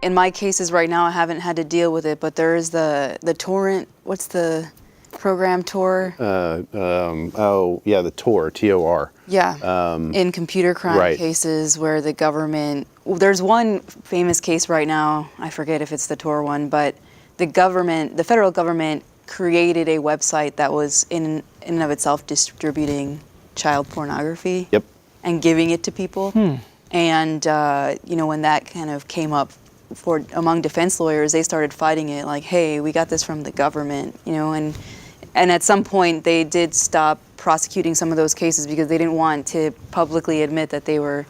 in my cases right now, I haven't had to deal with it, but there is the torrent, what's the program, Tor? Oh, yeah, the Tor, T-O-R. Yeah, in computer crime cases where the government, there's one famous case right now, I forget if it's the Tor one, but the federal government created a website that was in and of itself distributing child pornography. Yep. And giving it to people. And, you know, when that kind of came up among defense lawyers, they started fighting it like, hey, we got this from the government, you know, and at some point they did stop prosecuting some of those cases because they didn't want to publicly admit that they were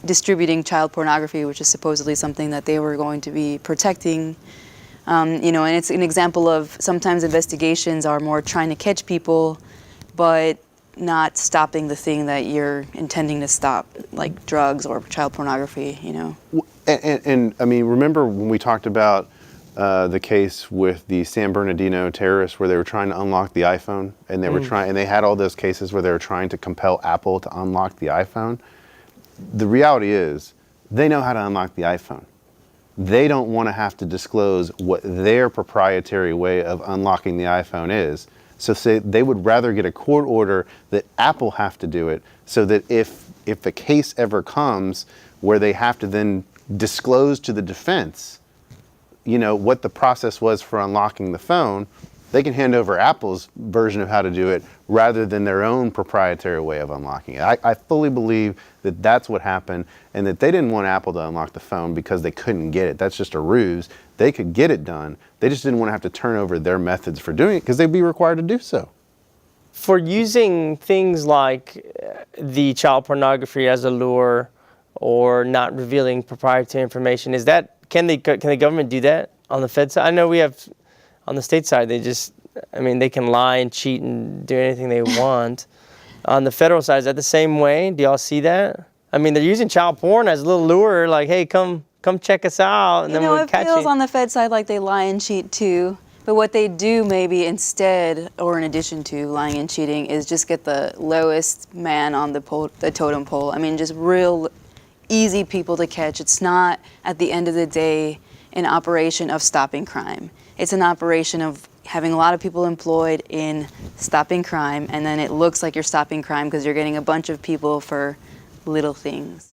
distributing child pornography, which is supposedly something that they were going to be protecting. You know, and it's an example of sometimes investigations are more trying to catch people, but not stopping the thing that you're intending to stop, like drugs or child pornography, you know. And I mean, remember when we talked about the case with the San Bernardino terrorists where they were trying to unlock the iPhone, and they were and they had all those cases where they were trying to compel Apple to unlock the iPhone? The reality is, they know how to unlock the iPhone. They don't want to have to disclose what their proprietary way of unlocking the iPhone is. So say they would rather get a court order that Apple have to do it, so that if the case ever comes where they have to then disclose to the defense, you know, what the process was for unlocking the phone, they can hand over Apple's version of how to do it rather than their own proprietary way of unlocking it. I fully believe that that's what happened, and that they didn't want Apple to unlock the phone because they couldn't get it. That's just a ruse. They could get it done. They just didn't want to have to turn over their methods for doing it because they'd be required to do so. For using things like the child pornography as a lure or not revealing proprietary information, can the government do that on the Fed side? I know we have, on the state side, they can lie and cheat and do anything they want. On the federal side, is that the same way? Do y'all see that? I mean, they're using child porn as a little lure, like, hey, come check us out, and then we'll catch you. It feels on the Fed side like they lie and cheat too. But what they do maybe instead, or in addition to lying and cheating, is just get the lowest man on the totem pole. I mean, just real easy people to catch. It's not, at the end of the day, an operation of stopping crime. It's an operation of having a lot of people employed in stopping crime, and then it looks like you're stopping crime because you're getting a bunch of people for little things.